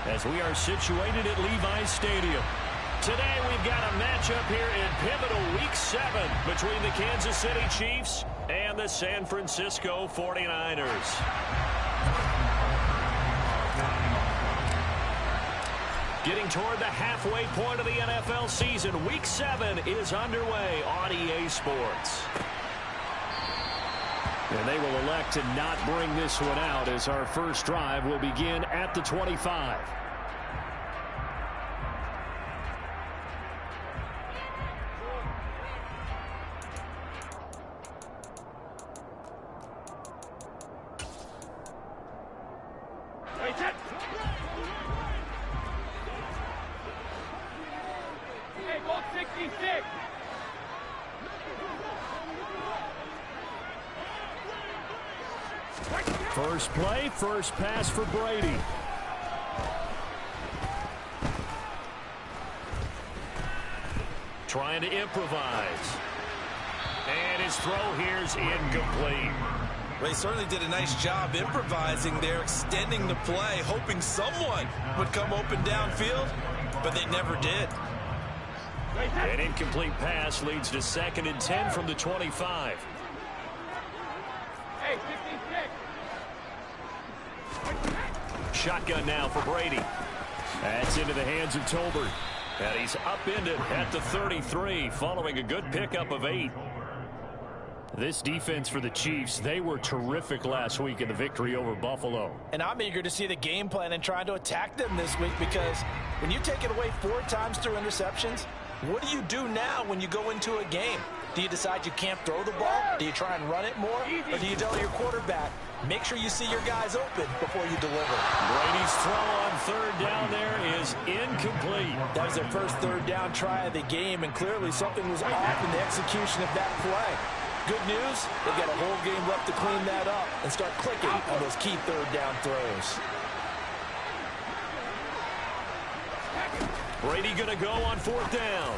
as we are situated at Levi's Stadium. Today we've got a matchup here in pivotal Week 7 between the Kansas City Chiefs and the San Francisco 49ers. Getting toward the halfway point of the NFL season, Week 7 is underway on EA Sports. And they will elect to not bring this one out as our first drive will begin at the 25. First play, first pass for Brady. Trying to improvise. And his throw here is incomplete. They certainly did a nice job improvising there, extending the play, hoping someone would come open downfield, but they never did. An incomplete pass leads to 2nd and 10 from the 25. Shotgun now for Brady. That's into the hands of Tolbert. And he's upended at the 33 following a good pickup of 8. This defense for the Chiefs, they were terrific last week in the victory over Buffalo. And I'm eager to see the game plan and trying to attack them this week, because when you take it away 4 times through interceptions, what do you do now when you go into a game? Do you decide you can't throw the ball? Do you try and run it more? Or do you tell your quarterback, make sure you see your guys open before you deliver? Brady's throw on 3rd down there is incomplete. That was their first 3rd down try of the game, and clearly something was off in the execution of that play. Good news, they've got a whole game left to clean that up and start clicking on those key 3rd down throws. Brady going to go on 4th down.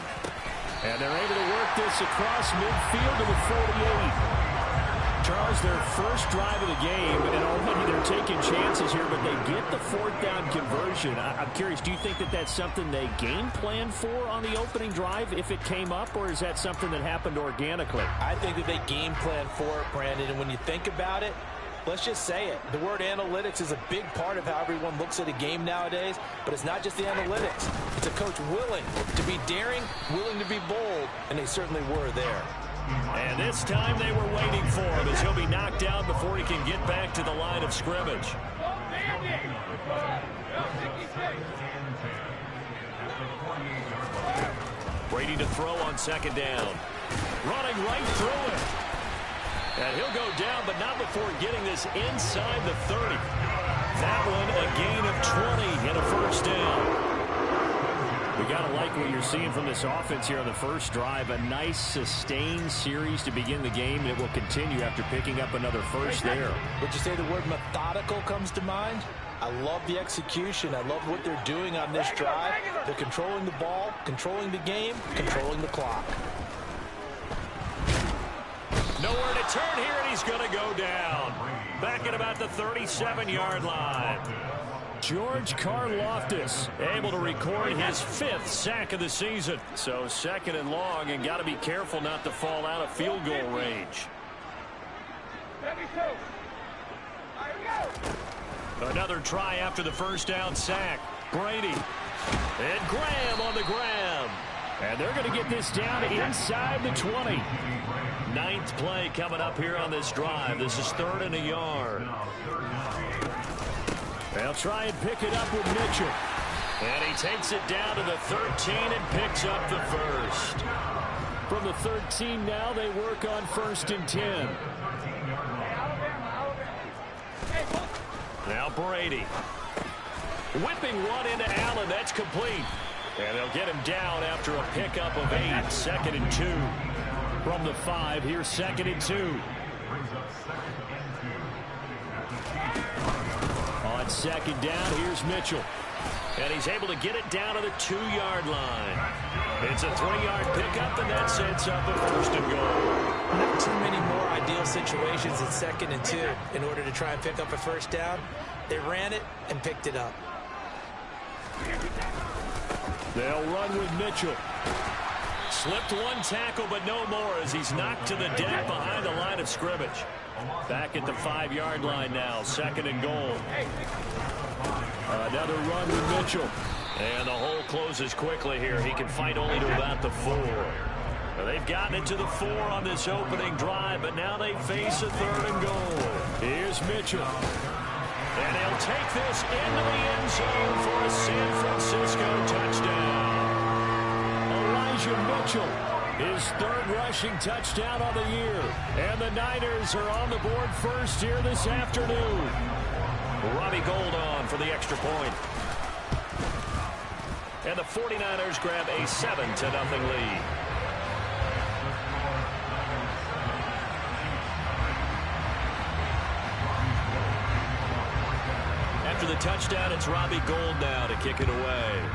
And they're able to work this across midfield to the 48. Charles, their first drive of the game, and already they're taking chances here, but they get the 4th down conversion. I'm curious, do you think that that's something they game planned for on the opening drive if it came up, or is that something that happened organically? I think that they game planned for it, Brandon, and when you think about it, let's just say it. The word analytics is a big part of how everyone looks at a game nowadays, but it's not just the analytics. It's a coach willing to be daring, willing to be bold, and they certainly were there. And this time they were waiting for him as he'll be knocked down before he can get back to the line of scrimmage. Brady to throw on 2nd down. Running right through it. And he'll go down, but not before getting this inside the 30. That one a gain of 20 and a 1st down. We got to like what you're seeing from this offense here on the first drive. A nice sustained series to begin the game, and it will continue after picking up another 1st there. Would you say the word methodical comes to mind? I love the execution. I love what they're doing on this drive. They're controlling the ball, controlling the game, controlling the clock. Nowhere to turn here, and he's going to go down. Back at about the 37-yard line. George Karlaftis able to record his 5th sack of the season. So 2nd and long, and got to be careful not to fall out of field goal range. Another try after the 1st down sack. Brady. And Graham on the ground. And they're going to get this down inside the 20. 9th play coming up here on this drive. This is 3rd and a yard. They'll try and pick it up with Mitchell. And he takes it down to the 13 and picks up the 1st. From the 13 now, they work on 1st and 10. Now Brady. Whipping one into Allen. That's complete. And they'll get him down after a pickup of 8. 2nd and 2. From the 5, here's 2nd and 2. On 2nd down, here's Mitchell. And he's able to get it down to the 2-yard line. It's a 3-yard pickup, and that sets up a 1st and goal. Not too many more ideal situations in 2nd and 2 in order to try and pick up a 1st down. They ran it and picked it up. They'll run with Mitchell. Slipped one tackle, but no more as he's knocked to the deck behind the line of scrimmage. Back at the 5-yard line now, 2nd and goal. Another run with Mitchell. And the hole closes quickly here. He can fight only to about the 4. They've gotten it to the 4 on this opening drive, but now they face a 3rd and goal. Here's Mitchell. And he'll take this into the end zone for a San Francisco touchdown. Mitchell, his 3rd rushing touchdown on the year. And the Niners are on the board first here this afternoon. Robbie Gould on for the extra point. And the 49ers grab a 7-0 lead. After the touchdown, it's Robbie Gould now to kick it away.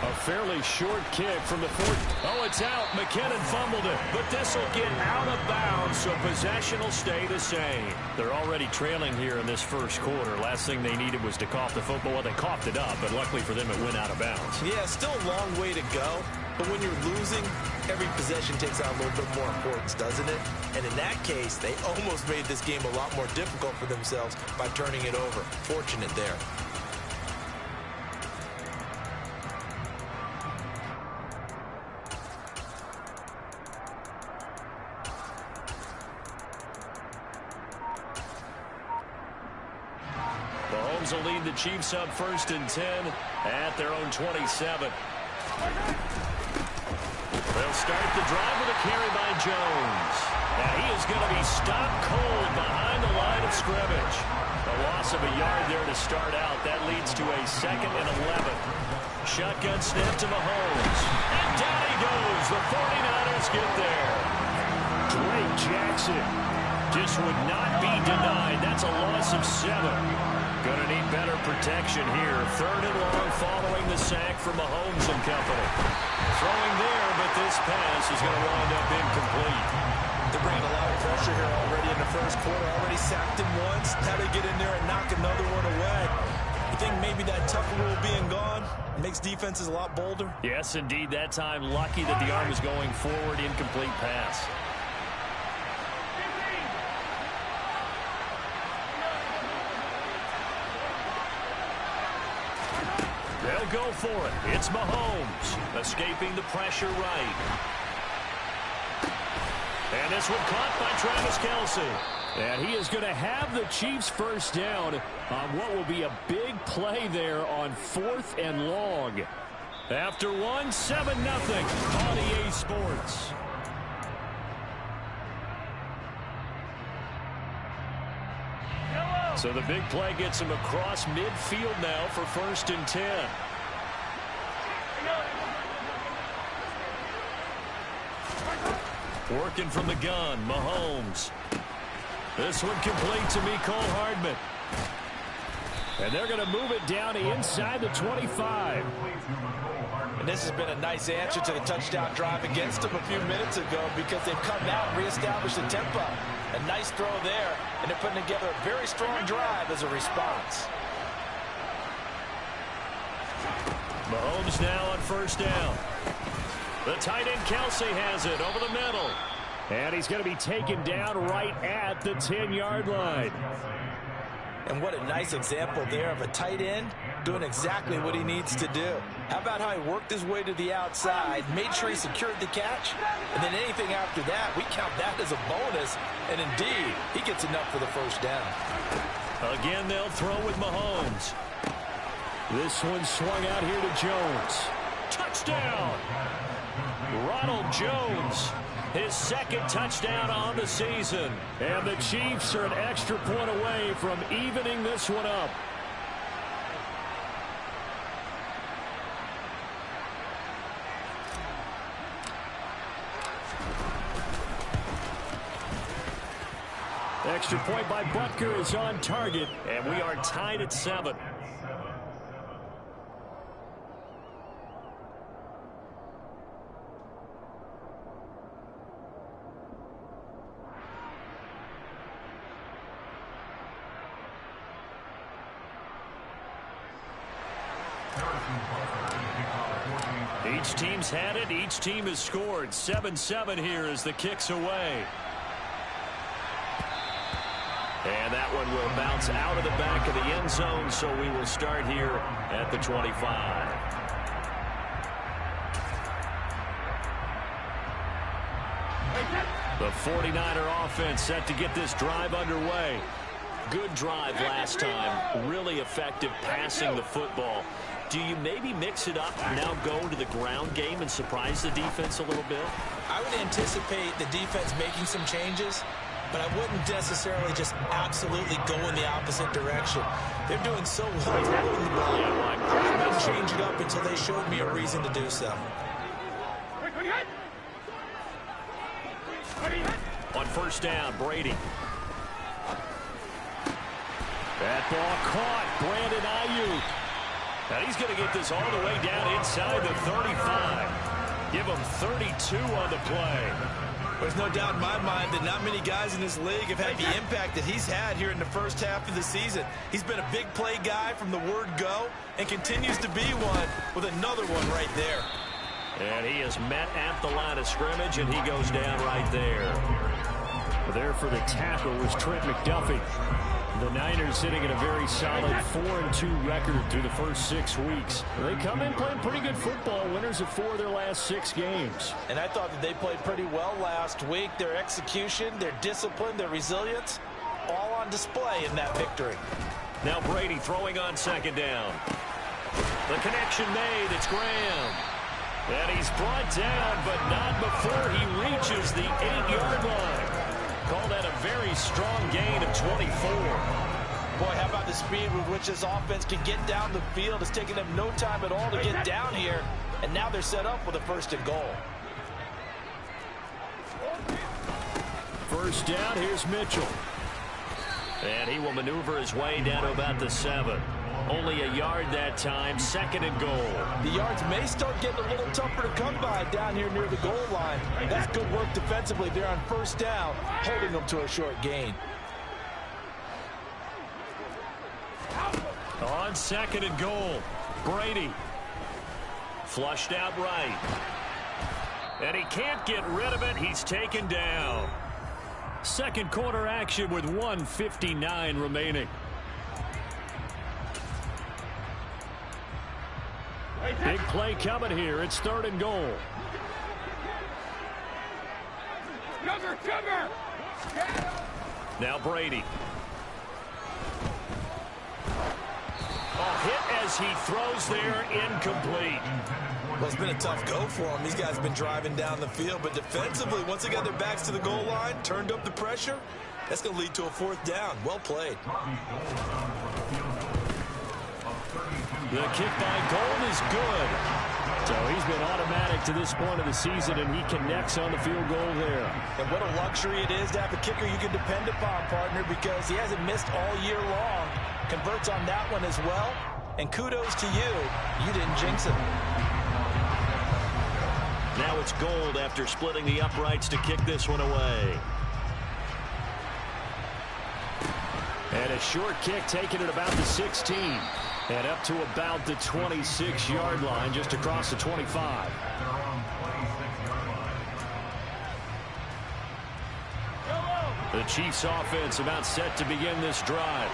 A fairly short kick from the 4. Oh, it's out. McKinnon fumbled it, but this will get out of bounds, so possession will stay the same. They're already trailing here in this first quarter. Last thing they needed was to cough the football. Well, they coughed it up, but luckily for them, it went out of bounds. Yeah, still a long way to go, but when you're losing, every possession takes on a little bit more importance, doesn't it? And in that case, they almost made this game a lot more difficult for themselves by turning it over. Fortunate there. Will lead the Chiefs up 1st and 10 at their own 27. They'll start the drive with a carry by Jones. And he is going to be stopped cold behind the line of scrimmage. A loss of a yard there to start out. That leads to a 2nd and 11. Shotgun snap to Mahomes. And down he goes. The 49ers get there. Drake Jackson just would not be denied. That's a loss of 7. Going to need better protection here. 3rd and long following the sack from Mahomes and company. Throwing there, but this pass is going to wind up incomplete. They're bringing a lot of pressure here already in the first quarter. Already sacked him once. Now they get in there and knock another one away. You think maybe that tuck rule being gone makes defenses a lot bolder? Yes, indeed. That time, lucky that the arm was going forward. Incomplete pass. They'll go for it. It's Mahomes escaping the pressure right. And this one caught by Travis Kelce. And he is going to have the Chiefs first down on what will be a big play there on 4th and long. After 7-0 on EA Sports. So the big play gets him across midfield now for 1st and 10. Working from the gun, Mahomes. This one complete to Mecole Hardman. And they're going to move it down inside the 25. And this has been a nice answer to the touchdown drive against them a few minutes ago because they've come out and reestablished the tempo. A nice throw there, and they're putting together a very strong drive as a response. Mahomes now on 1st down. The tight end Kelce has it over the middle. And he's going to be taken down right at the 10-yard line. And what a nice example there of a tight end doing exactly what he needs to do. How about how he worked his way to the outside, made sure he secured the catch, and then anything after that, we count that as a bonus. And indeed, he gets enough for the first down. Again, they'll throw with Mahomes. This one swung out here to Jones. Touchdown! Ronald Jones, his 2nd touchdown on the season. And the Chiefs are an extra point away from evening this one up. Extra point by Butker is on target, and we are tied at 7. Each team's had it. Each team has scored. 7-7 here as the kick's away. And that one will bounce out of the back of the end zone, so we will start here at the 25. The 49er offense set to get this drive underway. Good drive last time. Really effective passing the football. Do you maybe mix it up, now go to the ground game and surprise the defense a little bit? I would anticipate the defense making some changes, but I wouldn't necessarily just absolutely go in the opposite direction. They're doing so well throwing the ball. I wouldn't change it up until they showed me a reason to do so. On first down, Brady. That ball caught. Brandon Ayuk. And he's going to get this all the way down inside the 35. Give him 32 on the play. There's no doubt in my mind that not many guys in this league have had the impact that he's had here in the first half of the season. He's been a big play guy from the word go and continues to be one with another one right there. And he is met at the line of scrimmage, and he goes down right there. There for the tackle was Trent McDuffie. The Niners sitting at a very solid 4-2 record through the first 6 weeks. They come in playing pretty good football, winners of 4 of their last 6 games. And I thought that they played pretty well last week. Their execution, their discipline, their resilience, all on display in that victory. Now Brady throwing on second down. The connection made. It's Graham. And he's brought down, but not before he reaches the 8-yard line. Call that a very strong gain of 24. Boy, how about the speed with which this offense can get down the field? It's taken them no time at all to get down here, and now they're set up with a 1st and goal. First down, here's Mitchell. And he will maneuver his way down to about the 7. Only a yard that time, 2nd and goal. The yards may start getting a little tougher to come by down here near the goal line. That's good work defensively there on first down, holding them to a short gain. On 2nd and goal, Brady. Flushed out right. And he can't get rid of it. He's taken down. Second quarter action with 1:59 remaining. Big play coming here. It's 3rd and goal. Now Brady. Hit as he throws there, incomplete. Well, it's been a tough go for them. These guys have been driving down the field, but defensively, once they got their backs to the goal line, turned up the pressure, that's going to lead to a 4th down. Well played. The kick by Gold is good. So he's been automatic to this point of the season, and he connects on the field goal there. And what a luxury it is to have a kicker you can depend upon, partner, because he hasn't missed all year long. Converts on that one as well. And kudos to you. You didn't jinx him. Now it's Gold after splitting the uprights to kick this one away. And a short kick taken at about the 16. And up to about the 26-yard line, just across the 25. The Chiefs offense about set to begin this drive.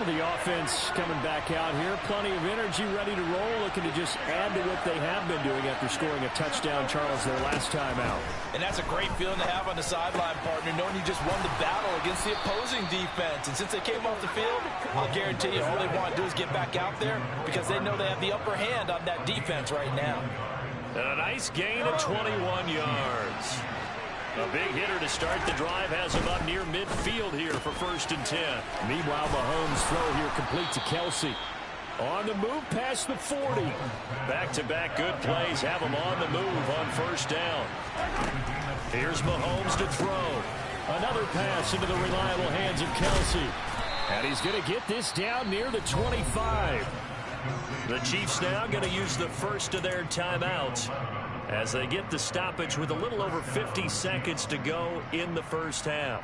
The offense coming back out here. Plenty of energy, ready to roll, looking to just add to what they have been doing after scoring a touchdown, Charles, their last time out. And that's a great feeling to have on the sideline, partner, knowing you just won the battle against the opposing defense. And since they came off the field, I'll guarantee you all they want to do is get back out there because they know they have the upper hand on that defense right now. And a nice gain of 21 yards. A big hitter to start the drive has him up near midfield here for 1st and 10. Meanwhile, Mahomes' throw here complete to Kelsey. On the move past the 40. Back-to-back good plays have him on the move on 1st down. Here's Mahomes to throw. Another pass into the reliable hands of Kelsey. And he's going to get this down near the 25. The Chiefs now going to use the first of their timeouts as they get the stoppage with a little over 50 seconds to go in the first half.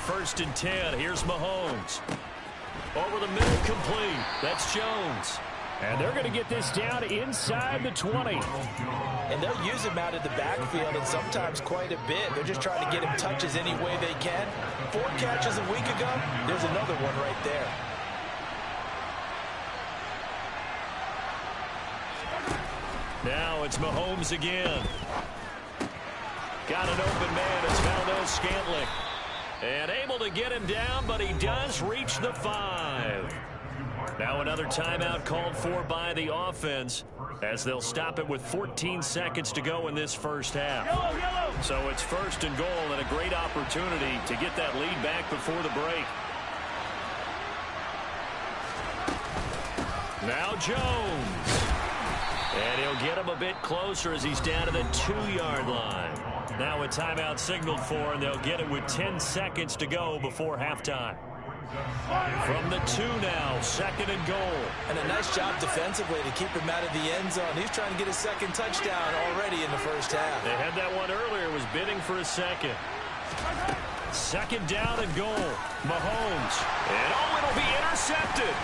1st and 10. Here's Mahomes. Over the middle, complete. That's Jones. And they're going to get this down inside the 20. And they'll use him out of the backfield, and sometimes quite a bit. They're just trying to get him touches any way they can. 4 catches a week ago. There's another one right there. Now it's Mahomes again. Got an open man. It's Valdez-Scantling. And able to get him down, but he does reach the 5. Now another timeout called for by the offense as they'll stop it with 14 seconds to go in this first half. So it's 1st and goal and a great opportunity to get that lead back before the break. Now Jones. And he'll get him a bit closer as he's down to the 2-yard line. Now a timeout signaled for, and they'll get it with 10 seconds to go before halftime. From the 2 now, 2nd and goal. And a nice job defensively to keep him out of the end zone. He's trying to get his 2nd touchdown already in the first half. They had that one earlier, was bidding for a 2nd. 2nd down and goal. Mahomes. And it'll be intercepted.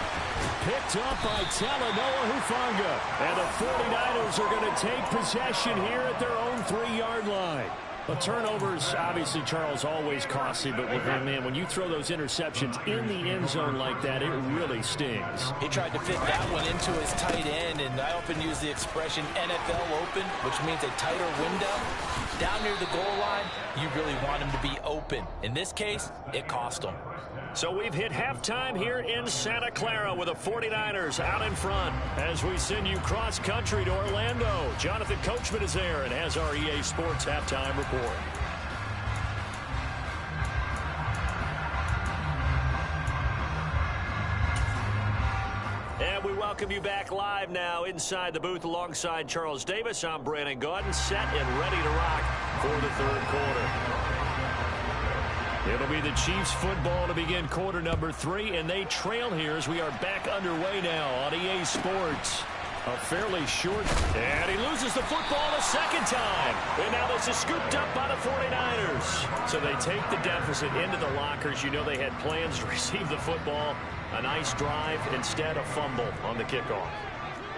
Picked up by Talanoa Hufanga. And the 49ers are going to take possession here at their own 3-yard line. But turnovers, obviously, Charles, always costly. But, man, when you throw those interceptions in the end zone like that, it really stings. He tried to fit that one into his tight end, and I often use the expression NFL open, which means a tighter window. Down near the goal line, you really want him to be open. In this case, it cost him. So we've hit halftime here in Santa Clara with the 49ers out in front as we send you cross-country to Orlando. Jonathan Coachman is there and has our EA Sports halftime report. And we welcome you back live now inside the booth alongside Charles Davis. I'm Brandon Gaudin, set and ready to rock for the 3rd quarter. It'll be the Chiefs football to begin quarter number 3, and they trail here as we are back underway now on EA Sports. A fairly short, and he loses the football a 2nd time. And now this is scooped up by the 49ers. So they take the deficit into the lockers. You know they had plans to receive the football. A nice drive, instead a fumble on the kickoff.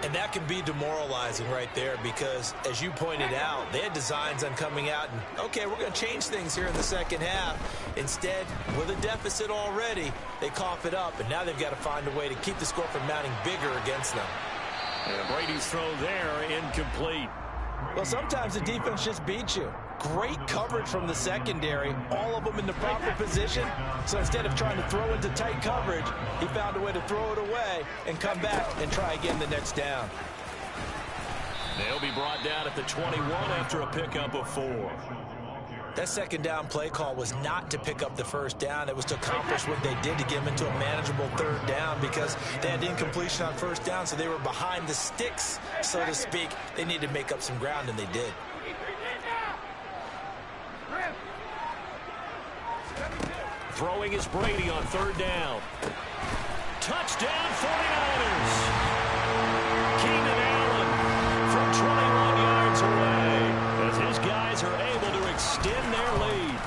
And that can be demoralizing right there because, as you pointed out, they had designs on coming out and, okay, we're going to change things here in the 2nd half. Instead, with a deficit already, they cough it up, and now they've got to find a way to keep the score from mounting bigger against them. And Brady's throw there, incomplete. Well, sometimes the defense just beats you. Great coverage from the secondary, all of them in the proper position. So instead of trying to throw into tight coverage, he found a way to throw it away and come back and try again the next down. They'll be brought down at the 21 after a pickup of 4. That 2nd down play call was not to pick up the 1st down. It was to accomplish what they did to get them into a manageable 3rd down because they had incompletion on 1st down, so they were behind the sticks, so to speak. They needed to make up some ground, and they did. Throwing is Brady on 3rd down. Touchdown 49ers. Keenan Allen from 21 yards away as his guys are able to extend their lead.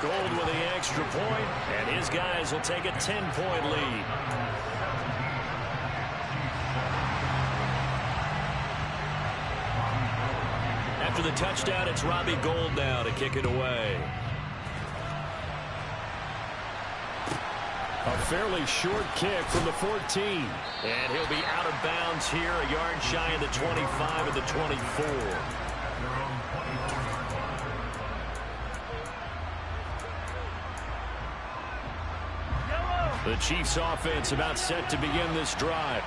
Gold with the extra point, and his guys will take a 10-point lead. After the touchdown, it's Robbie Gould now to kick it away. A fairly short kick from the 14. And he'll be out of bounds here, a yard shy of the 25 of the 24. The Chiefs offense about set to begin this drive.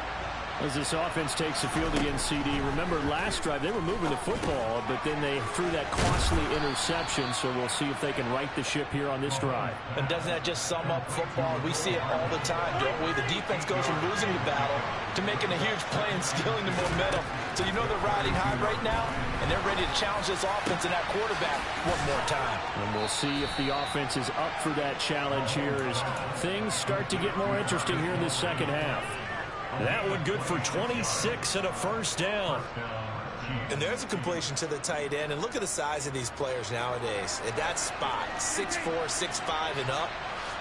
As this offense takes the field against CD, remember last drive they were moving the football, but then they threw that costly interception, so we'll see if they can right the ship here on this drive. And doesn't that just sum up football? We see it all the time, don't we? The defense goes from losing the battle to making a huge play and stealing the momentum. So you know they're riding high right now, and they're ready to challenge this offense and that quarterback one more time. And we'll see if the offense is up for that challenge here as things start to get more interesting here in this 2nd half. That one good for 26 and a first down. And there's a completion to the tight end. And look at the size of these players nowadays. At that spot, 6'4", 6'5", and up.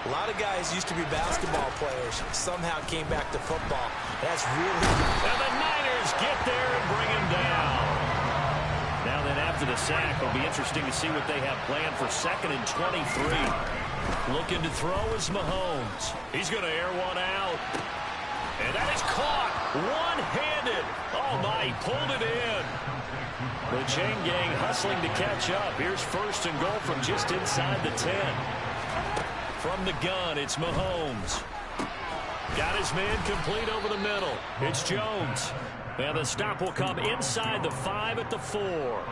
A lot of guys used to be basketball players. Somehow came back to football. That's really... And the Niners get there and bring him down. Now then, after the sack, it'll be interesting to see what they have planned for 2nd and 23. Looking to throw is Mahomes. He's going to air one out. And that is caught one-handed. Oh, my, he pulled it in. The chain gang hustling to catch up. Here's 1st and goal from just inside the 10. From the gun, it's Mahomes. Got his man complete over the middle. It's Jones. And the stop will come inside the 5 at the 4.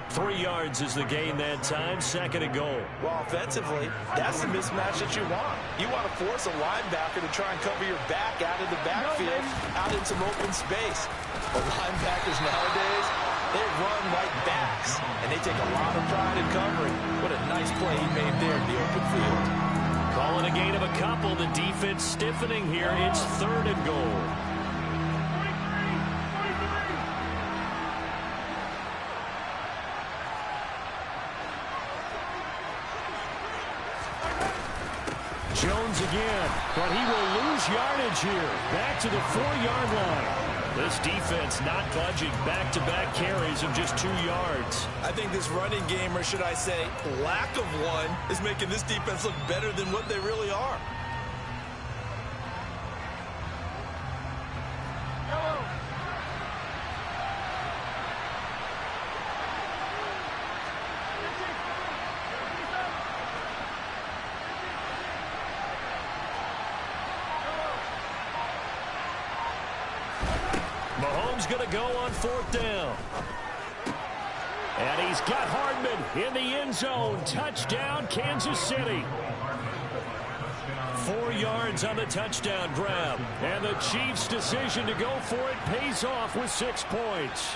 3 yards is the gain that time. 2nd and goal. Well, offensively, that's the mismatch that you want. You want to force a linebacker to try and cover your back out of the backfield, out in some open space. But linebackers nowadays, they run like backs, and they take a lot of pride in covering. What a nice play he made there in the open field. Calling a gain of a couple. The defense stiffening here. It's 3rd and goal. Jones again, but he will lose yardage here. Back to the 4-yard line. This defense not budging. Back-to-back carries of just 2 yards. I think this running game, or should I say lack of one, is making this defense look better than what they really are. Mahomes going to go on 4th down. And he's got Hardman in the end zone. Touchdown, Kansas City. 4 yards on the touchdown grab. And the Chiefs' decision to go for it pays off with 6 points.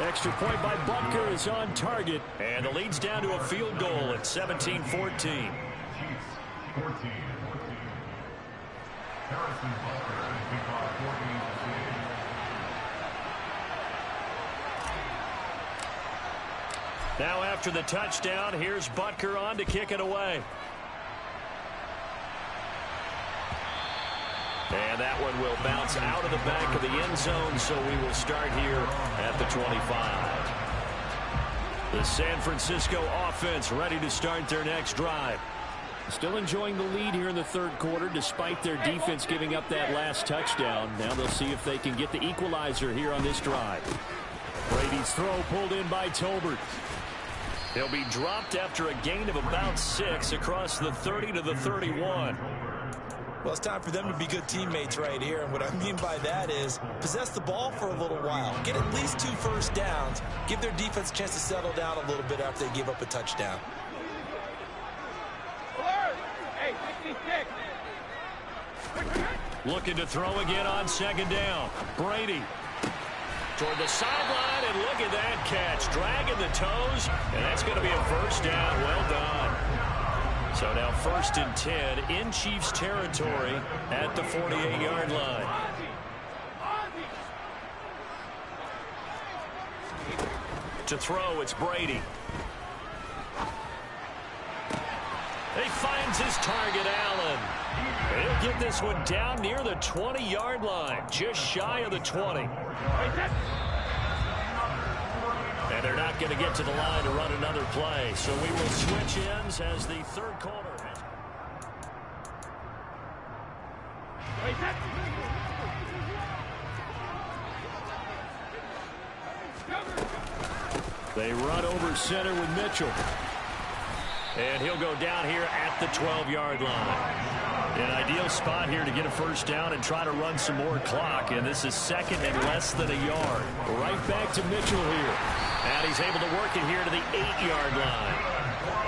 Extra point by Butker is on target. And the lead's down to a field goal at 17-14. Now after the touchdown, here's Butker on to kick it away. And that one will bounce out of the back of the end zone, so we will start here at the 25. The San Francisco offense ready to start their next drive. Still enjoying the lead here in the 3rd quarter, despite their defense giving up that last touchdown. Now they'll see if they can get the equalizer here on this drive. Brady's throw pulled in by Tolbert. He'll be dropped after a gain of about 6 across the 30 to the 31. Well, it's time for them to be good teammates right here. And what I mean by that is possess the ball for a little while. Get at least 2 first downs. Give their defense a chance to settle down a little bit after they give up a touchdown. Looking to throw again on 2nd down. Brady toward the sideline, and look at that catch. Dragging the toes, and that's going to be a first down. Well done. So now 1st and 10 in Chiefs territory at the 48-yard line. To throw, it's Brady. He finds his target, Allen. He'll get this one down near the 20-yard line, just shy of the 20. And they're not going to get to the line to run another play, so we will switch ends as the 3rd quarter. They run over center with Mitchell. And he'll go down here at the 12-yard line. An ideal spot here to get a first down and try to run some more clock. And this is 2nd and less than a yard. Right back to Mitchell here. And he's able to work it here to the 8-yard line.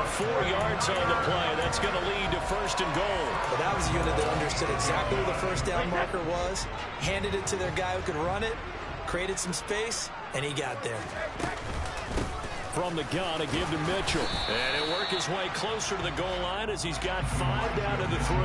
4 yards on the play. That's going to lead to 1st and goal. Well, that was a unit that understood exactly where the first down marker was, handed it to their guy who could run it, created some space, and he got there. From the gun, a give to Mitchell. And he'll work his way closer to the goal line as he's got 5 down to the 3.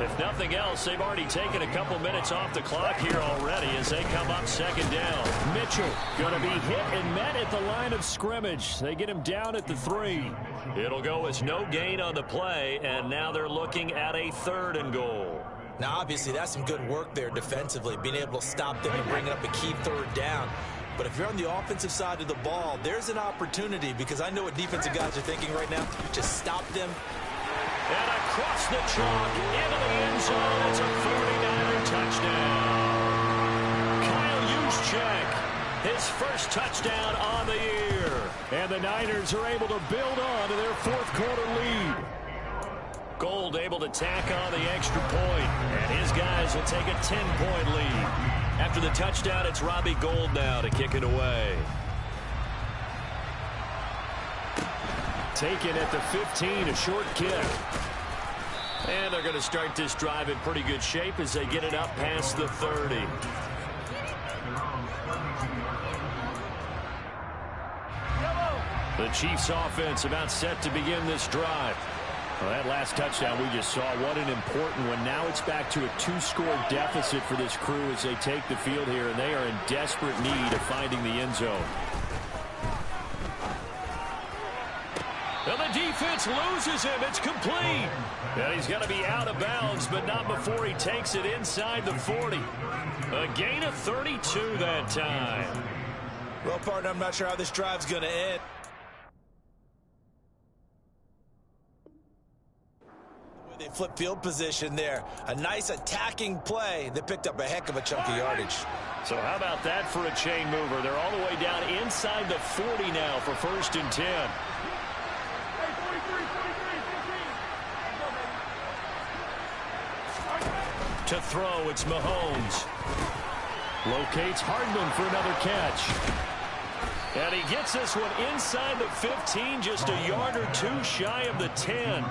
If nothing else, they've already taken a couple minutes off the clock here already as they come up second down. Mitchell going to be hit and met at the line of scrimmage. They get him down at the 3. It'll go as no gain on the play, and now they're looking at a 3rd and goal. Now, obviously, that's some good work there defensively, being able to stop them and bring up a key 3rd down. But if you're on the offensive side of the ball, there's an opportunity, because I know what defensive guys are thinking right now. Just stop them. And across the chalk, into the end zone. It's a 49er touchdown. Kyle Juszczyk, his first touchdown on the year. And the Niners are able to build on to their 4th quarter lead. Gold able to tack on the extra point, and his guys will take a 10-point lead. After the touchdown, it's Robbie Gould now to kick it away. Taken at the 15, a short kick. And they're going to start this drive in pretty good shape as they get it up past the 30. The Chiefs offense about set to begin this drive. Well, that last touchdown we just saw, what an important one. Now it's back to a 2-score deficit for this crew as they take the field here, and they are in desperate need of finding the end zone. And the defense loses him. It's complete. And he's going to be out of bounds, but not before he takes it inside the 40. A gain of 32 that time. Well, partner, I'm not sure how this drive's going to end. They flip field position there. A nice attacking play that picked up a heck of a chunk of yardage. So how about that for a chain mover? They're all the way down inside the 40 now for 1st and 10. To throw, it's Mahomes. Locates Hardman for another catch. And he gets this one inside the 15, just a yard or 2 shy of the 10.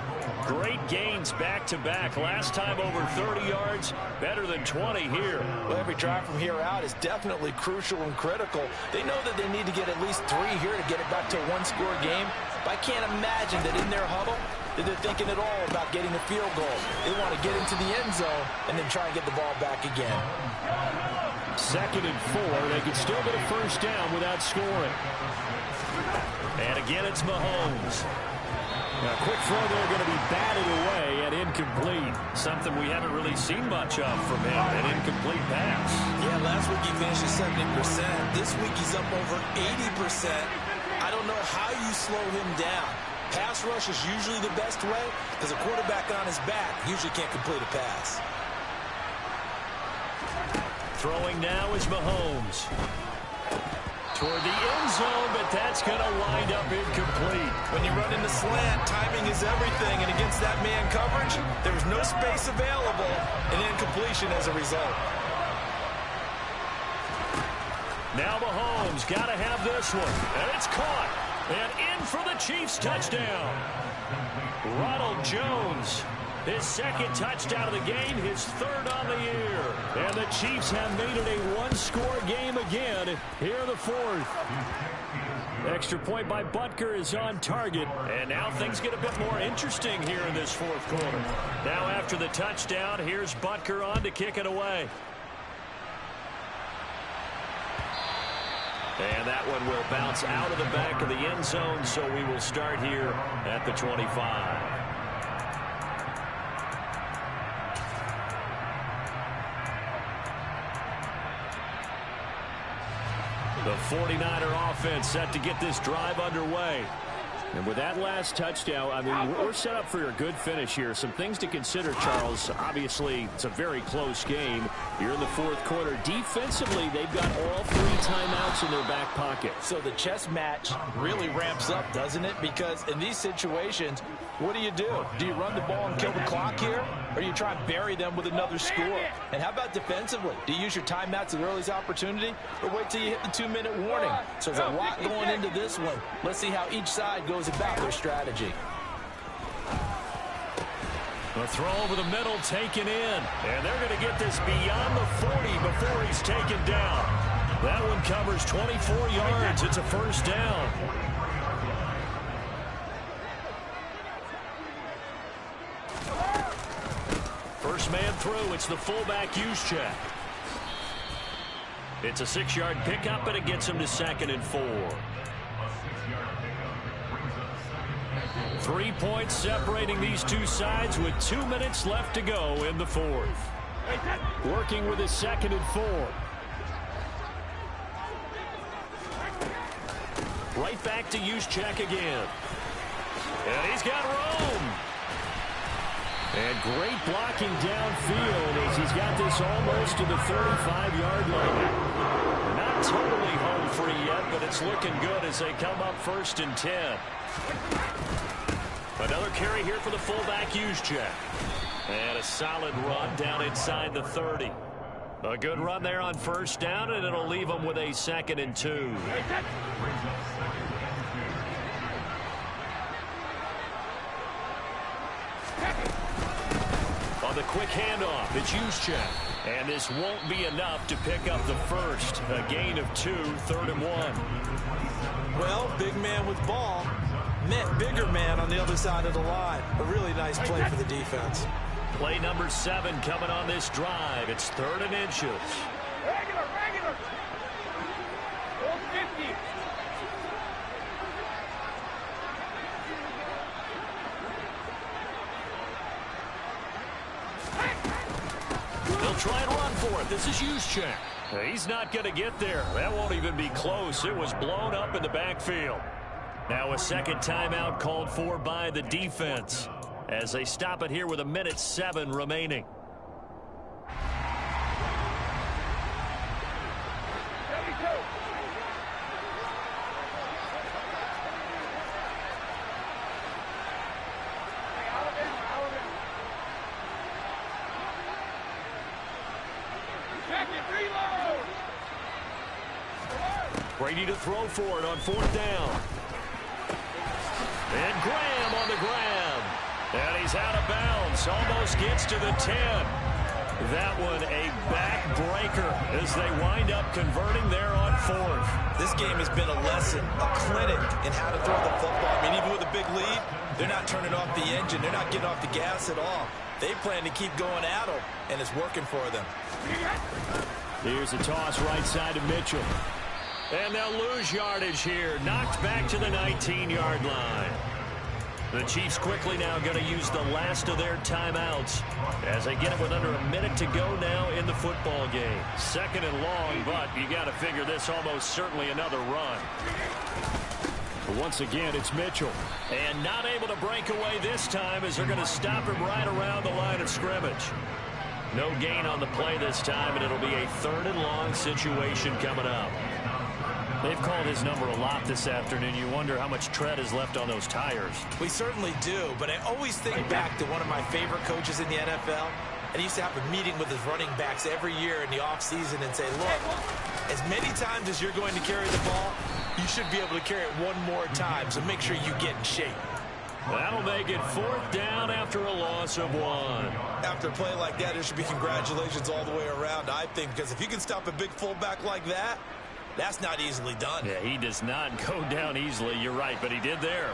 Great gains back-to-back. Last time over 30 yards, better than 20 here. Well, every drive from here out is definitely crucial and critical. They know that they need to get at least 3 here to get it back to a 1-score game. But I can't imagine that in their huddle that they're thinking at all about getting a field goal. They want to get into the end zone and then try and get the ball back again. 2nd and 4. They could still get a 1st down without scoring. And again, it's Mahomes. A quick throw there going to be batted away and incomplete. Something we haven't really seen much of from him, an incomplete pass. Yeah, last week he finished at 70%. This week he's up over 80%. I don't know how you slow him down. Pass rush is usually the best way because a quarterback on his back usually can't complete a pass. Throwing now is Mahomes. Toward the end zone, but that's going to wind up incomplete. When you run in the slant, timing is everything, and against that man coverage, there's no space available, and incompletion as a result. Now Mahomes got to have this one, and it's caught. And in for the Chiefs touchdown. Ronald Jones, his 2nd touchdown of the game, his 3rd on the year. And the Chiefs have made it a 1-score game again here in the 4th. Extra point by Butker is on target. And now things get a bit more interesting here in this 4th quarter. Now after the touchdown, here's Butker on to kick it away. And that one will bounce out of the back of the end zone, so we will start here at the 25. The 49er offense set to get this drive underway. And with that last touchdown, I mean, we're set up for a good finish here. Some things to consider, Charles. Obviously, it's a very close game. You're in the 4th quarter. Defensively, they've got all 3 timeouts in their back pocket. So the chess match really ramps up, doesn't it? Because in these situations, what do? Do you run the ball and kill the clock here? Or do you try and bury them with another score? And how about defensively? Do you use your timeouts at the earliest opportunity? Or wait till you hit the 2-minute warning? So there's a lot going into this one. Let's see how each side goes about their strategy. A throw over the middle taken in. And they're going to get this beyond the 40 before he's taken down. That one covers 24 yards. It's a first down. First man through. It's the fullback use check. It's a 6-yard pickup, and it gets him to 2nd and 4. 3 points separating these two sides with 2 minutes left to go in the 4th. Working with his 2nd and 4. Right back to use check again. And he's got room. And great blocking downfield as he's got this almost to the 35-yard line. Not totally home free yet, but it's looking good as they come up 1st and 10. Another carry here for the fullback use check. And a solid run down inside the 30. A good run there on 1st down, and it'll leave them with a 2nd and 2. On the quick handoff, it's Juszczyk. And this won't be enough to pick up the first. A gain of 2, 3rd and 1. Well, big man with ball met bigger man on the other side of the line. A really nice play for the defense. Play number 7 coming on this drive. It's 3rd and inches. Regular. 450. They'll try and run for it. This is Juszczyk. He's not going to get there. That won't even be close. It was blown up in the backfield. Now a second timeout called for by the defense as they stop it here with 1:07 remaining. Brady to throw for it on 4th down. And Graham on the grab. And he's out of bounds. Almost gets to the 10. That one a backbreaker as they wind up converting there on 4th. This game has been a lesson, a clinic in how to throw the football. I mean, even with a big lead, they're not turning off the engine. They're not getting off the gas at all. They plan to keep going at them, and it's working for them. Here's a toss right side to Mitchell. And they'll lose yardage here. Knocked back to the 19-yard line. The Chiefs quickly now going to use the last of their timeouts as they get it with under a minute to go now in the football game. 2nd and long, but you got to figure this almost certainly another run. But once again, it's Mitchell. And not able to break away this time as they're going to stop him right around the line of scrimmage. No gain on the play this time, and it'll be a 3rd and long situation coming up. They've called his number a lot this afternoon. You wonder how much tread is left on those tires. We certainly do, but I always think back to one of my favorite coaches in the NFL, and he used to have a meeting with his running backs every year in the offseason and say, look, as many times as you're going to carry the ball, you should be able to carry it one more time, so make sure you get in shape. That'll make it 4th down after a loss of 1. After a play like that, there should be congratulations all the way around, I think, because if you can stop a big fullback like that, that's not easily done. Yeah, he does not go down easily. You're right, but he did there.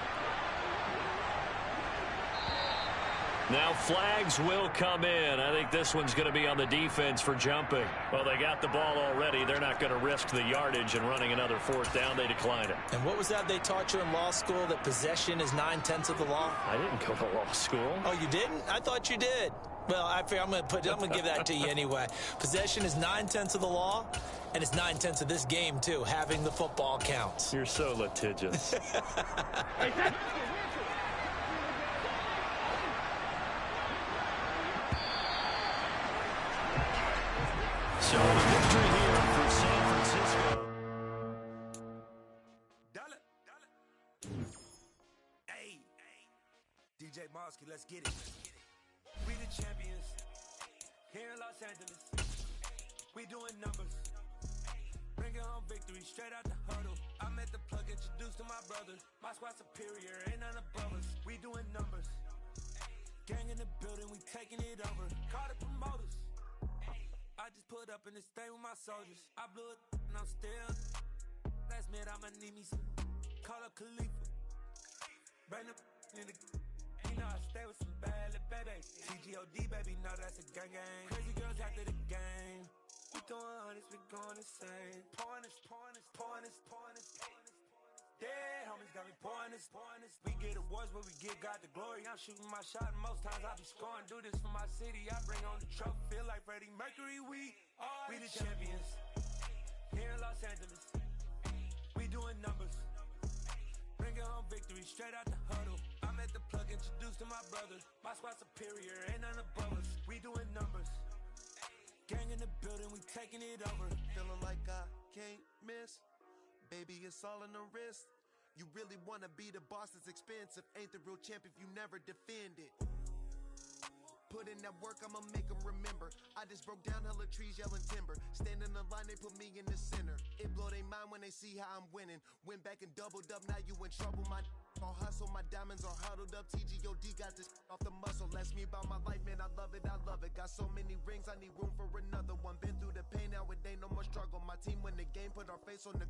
Now flags will come in. I think this one's going to be on the defense for jumping. Well, they got the ball already. They're not going to risk the yardage and running another 4th down. They declined it. And what was that they taught you in law school, that possession is 9/10 of the law? I didn't go to law school. Oh, you didn't? I thought you did. Well, I'm going to give that to you anyway. Possession is 9/10 of the law, and it's 9/10 of this game, too. Having the football counts. You're so litigious. So a victory here for San Francisco. Hey, DJ Mosky, let's get it. We the champions here in Los Angeles. We doing numbers. Bringing home victory straight out the huddle. I met the plug, introduced to my brother. My squad superior, ain't none above us. We doing numbers. Gang in the building, we taking it over. Call the promoters. I just put up in this thing with my soldiers. I blew it, and I'm still. Last minute, I'ma need me some. Call up Khalifa. Bring them in the. You know I stay with some bad little baby. TGOD, baby, know that's a gang gang. Crazy girls after the game. We throwing hundreds, we going insane. Pouring this. Dead homies got me pouring this. We get awards, but we get God the glory. I'm shooting my shot, and most times I be scoring. Do this for my city, I bring on the trophy. Feel like Freddie Mercury, we the champions. Here in Los Angeles, we doing numbers. Bringing home victory straight out the huddle. I'm at the plug, introduced to my brothers. My squad superior, ain't none above us. We doing numbers. Gang in the building, we taking it over. Feeling like I can't miss. Baby, it's all in the wrist. You really wanna be the boss, it's expensive. Ain't the real champ if you never defend it. Put in that work, I'ma make them remember. I just broke down hella trees, yelling timber. Stand in the line, they put me in the center. It blow their mind when they see how I'm winning. Went back and doubled up, now you in trouble. My all hustle, my diamonds are huddled up. TGOD got this off the muscle. Ask me about my life, man, I love it. Got so many rings, I need room for another one. Been through the pain, now it ain't no more struggle. My team win the game, put our face on the